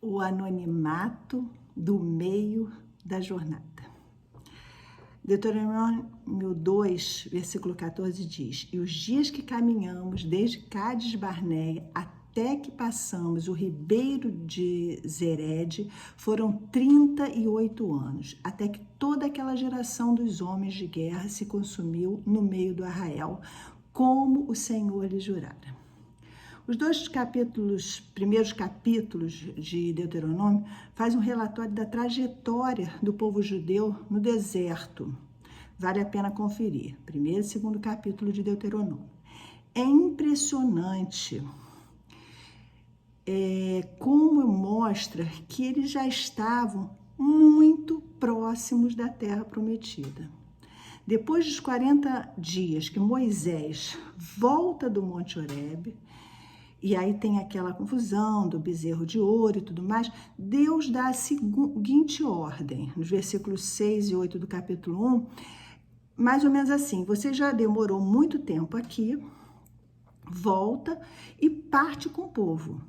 o anonimato do meio da jornada. Deuteronômio 2, versículo 14 diz: E os dias que caminhamos desde Cádiz Barneia até que passamos o ribeiro de Zered foram 38 anos, até que toda aquela geração dos homens de guerra se consumiu no meio do arraial, como o Senhor lhe jurara. Os dois primeiros capítulos de Deuteronômio fazem um relatório da trajetória do povo judeu no deserto. Vale a pena conferir. Primeiro e segundo capítulo de Deuteronômio. É impressionante como mostra que eles já estavam muito próximos da terra prometida. Depois dos 40 dias que Moisés volta do Monte Horebe, e aí tem aquela confusão do bezerro de ouro e tudo mais, Deus dá a seguinte ordem, nos versículos 6 e 8 do capítulo 1, mais ou menos assim: você já demorou muito tempo aqui, volta e parte com o povo.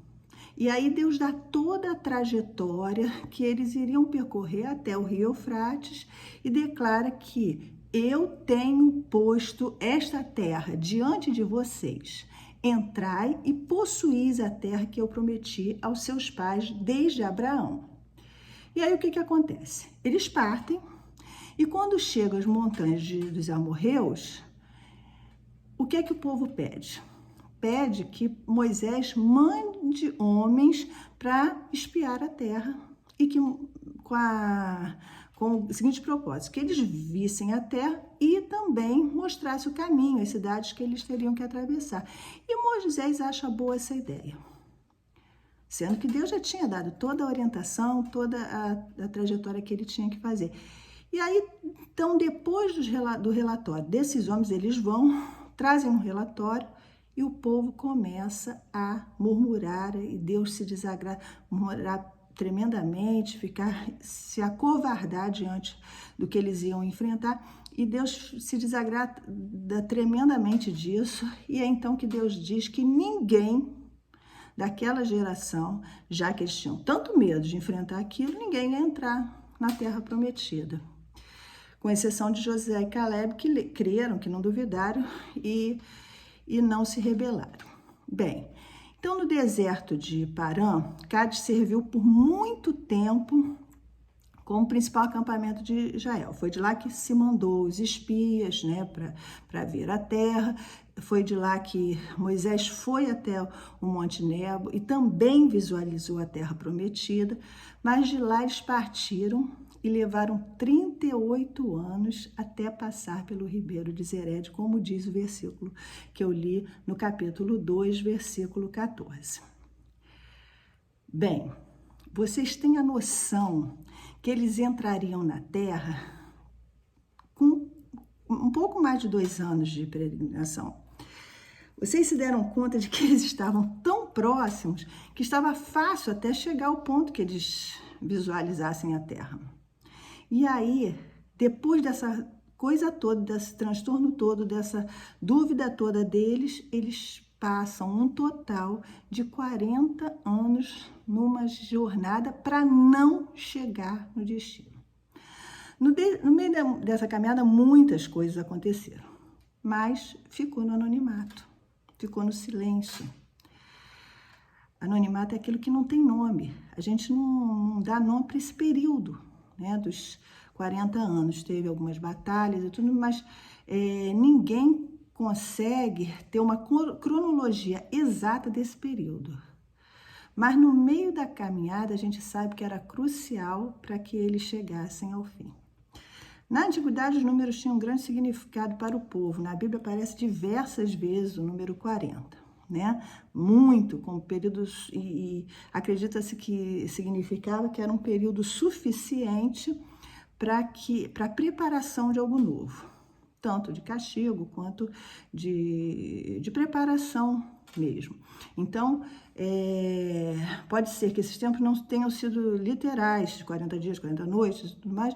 E aí Deus dá toda a trajetória que eles iriam percorrer até o rio Eufrates e declara que eu tenho posto esta terra diante de vocês. Entrai e possuís a terra que eu prometi aos seus pais desde Abraão. E aí o que acontece? Eles partem e quando chegam às montanhas dos amorreus, o que o povo pede? Pede que Moisés mande homens para espiar a terra e que com o seguinte propósito: que eles vissem a terra e também mostrasse o caminho, as cidades que eles teriam que atravessar. E Moisés acha boa essa ideia, sendo que Deus já tinha dado toda a orientação, toda a trajetória que ele tinha que fazer. E aí, então, depois do relatório desses homens, eles trazem um relatório e o povo começa a murmurar e Deus se desagrada, murmurar tremendamente, se acovardar diante do que eles iam enfrentar, e Deus se desagrada tremendamente disso, e é então que Deus diz que ninguém daquela geração, já que eles tinham tanto medo de enfrentar aquilo, ninguém ia entrar na terra prometida, com exceção de Josué e Caleb, que creram, que não duvidaram e não se rebelaram. Bem, então, no deserto de Parã, Cádiz serviu por muito tempo como principal acampamento de Israel. Foi de lá que se mandou os espias, para ver a terra. Foi de lá que Moisés foi até o Monte Nebo e também visualizou a terra prometida. Mas de lá eles partiram e levaram 38 anos até passar pelo ribeiro de Zered, como diz o versículo que eu li no capítulo 2, versículo 14. Bem, vocês têm a noção que eles entrariam na terra com um pouco mais de 2 anos de peregrinação. Vocês se deram conta de que eles estavam tão próximos que estava fácil até chegar ao ponto que eles visualizassem a terra. E aí, depois dessa coisa toda, desse transtorno todo, dessa dúvida toda deles, eles passam um total de 40 anos numa jornada para não chegar no destino. No meio dessa caminhada, muitas coisas aconteceram, mas ficou no anonimato, ficou no silêncio. Anonimato é aquilo que não tem nome. A gente não dá nome para esse período, dos 40 anos. Teve algumas batalhas e tudo, mas ninguém consegue ter uma cronologia exata desse período. Mas no meio da caminhada, a gente sabe que era crucial para que eles chegassem ao fim. Na antiguidade, os números tinham um grande significado para o povo. Na Bíblia aparece diversas vezes o número 40. Muito, com períodos, e acredita-se que significava que era um período suficiente para a preparação de algo novo, tanto de castigo quanto de preparação mesmo. Então, pode ser que esses tempos não tenham sido literais, de 40 dias, 40 noites e tudo mais,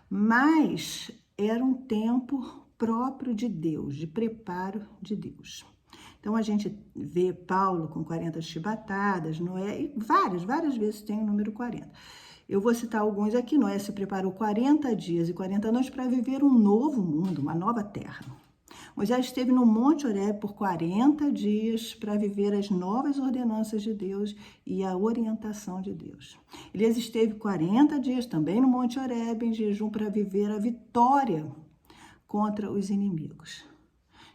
mas era um tempo próprio de Deus, de preparo de Deus. Então, a gente vê Paulo com 40 chibatadas, Noé, e várias vezes tem o número 40. Eu vou citar alguns aqui. Noé se preparou 40 dias e 40 noites para viver um novo mundo, uma nova terra. Moisés esteve no Monte Horebe por 40 dias para viver as novas ordenanças de Deus e a orientação de Deus. Elias esteve 40 dias também no Monte Horebe em jejum para viver a vitória contra os inimigos.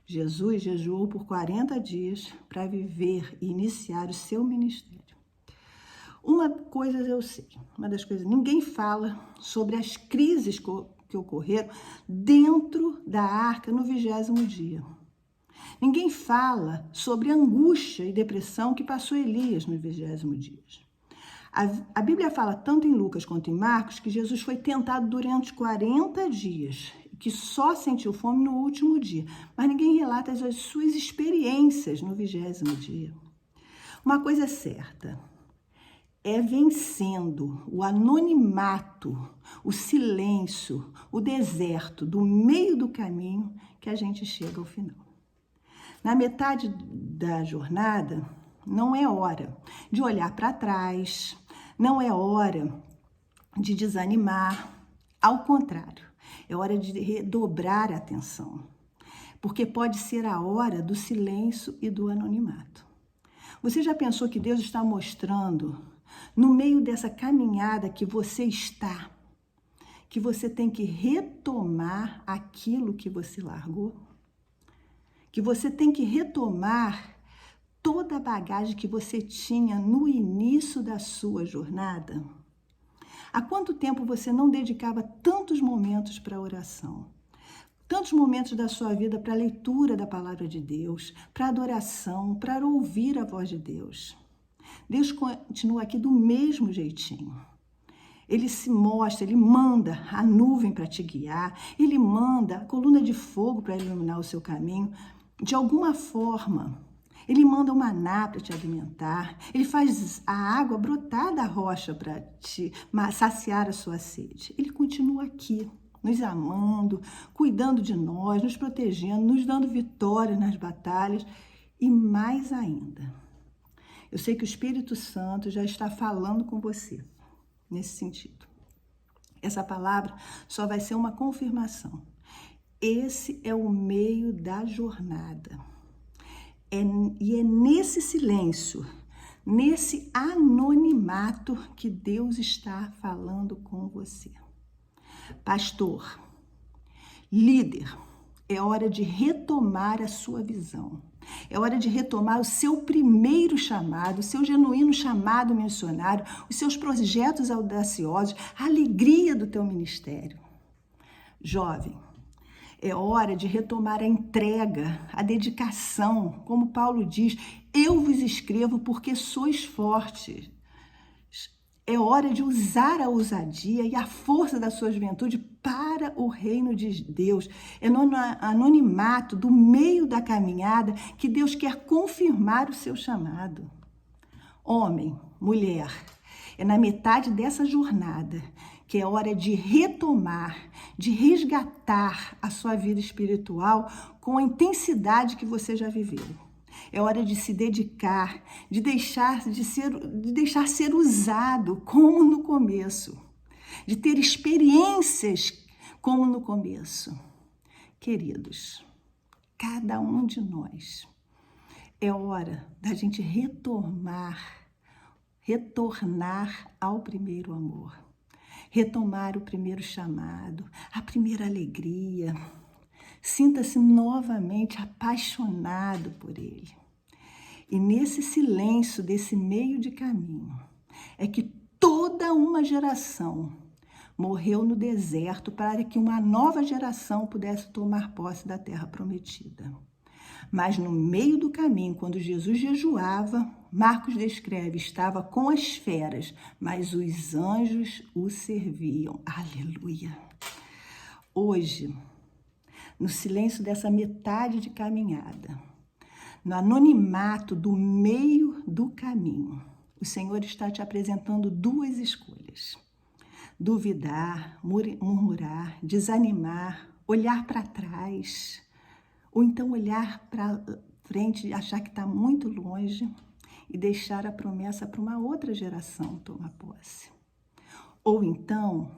Jesus jejuou por 40 dias para viver e iniciar o seu ministério. Uma coisa eu sei, uma das coisas, ninguém fala sobre as crises que ocorreram dentro da arca no 20º dia. Ninguém fala sobre a angústia e depressão que passou Elias no 20º dia. A Bíblia fala tanto em Lucas quanto em Marcos que Jesus foi tentado durante 40 dias, que só sentiu fome no último dia, mas ninguém relata as suas experiências no 20º dia. Uma coisa é certa, é vencendo o anonimato, o silêncio, o deserto do meio do caminho que a gente chega ao final. Na metade da jornada, não é hora de olhar para trás, não é hora de desanimar, ao contrário, é hora de redobrar a atenção, porque pode ser a hora do silêncio e do anonimato. Você já pensou que Deus está mostrando no meio dessa caminhada que você está, que você tem que retomar aquilo que você largou? Que você tem que retomar toda a bagagem que você tinha no início da sua jornada? Há quanto tempo você não dedicava tantos momentos para a oração? Tantos momentos da sua vida para a leitura da palavra de Deus, para a adoração, para ouvir a voz de Deus? Deus continua aqui do mesmo jeitinho. Ele se mostra, ele manda a nuvem para te guiar, ele manda a coluna de fogo para iluminar o seu caminho. De alguma forma, ele manda o maná para te alimentar, ele faz a água brotar da rocha para te saciar a sua sede. Ele continua aqui, nos amando, cuidando de nós, nos protegendo, nos dando vitória nas batalhas e mais ainda. Eu sei que o Espírito Santo já está falando com você nesse sentido. Essa palavra só vai ser uma confirmação. Esse é o meio da jornada. E é nesse silêncio, nesse anonimato que Deus está falando com você. Pastor, líder, é hora de retomar a sua visão. É hora de retomar o seu primeiro chamado, o seu genuíno chamado missionário, os seus projetos audaciosos, a alegria do teu ministério. Jovem, é hora de retomar a entrega, a dedicação. Como Paulo diz, eu vos escrevo porque sois fortes. É hora de usar a ousadia e a força da sua juventude para o reino de Deus. É no anonimato, do meio da caminhada, que Deus quer confirmar o seu chamado. Homem, mulher, é na metade dessa jornada que é hora de retomar, de resgatar a sua vida espiritual com a intensidade que você já viveu. É hora de se dedicar, de deixar ser usado como no começo, de ter experiências como no começo. Queridos, cada um de nós, é hora da gente retornar ao primeiro amor, retomar o primeiro chamado, a primeira alegria. Sinta-se novamente apaixonado por ele. E nesse silêncio desse meio de caminho, é que toda uma geração morreu no deserto para que uma nova geração pudesse tomar posse da terra prometida. Mas no meio do caminho, quando Jesus jejuava, Marcos descreve, estava com as feras, mas os anjos o serviam. Aleluia! Hoje, no silêncio dessa metade de caminhada, no anonimato do meio do caminho, o Senhor está te apresentando duas escolhas: duvidar, murmurar, desanimar, olhar para trás, ou então olhar para frente, achar que está muito longe e deixar a promessa para uma outra geração tomar posse. Ou então,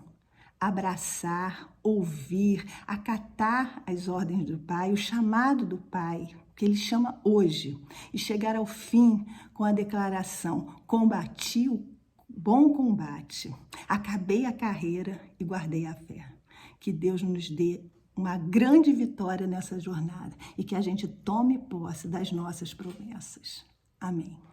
abraçar, ouvir, acatar as ordens do Pai, o chamado do Pai, que Ele chama hoje, e chegar ao fim com a declaração: combati o bom combate, acabei a carreira e guardei a fé. Que Deus nos dê uma grande vitória nessa jornada e que a gente tome posse das nossas promessas. Amém.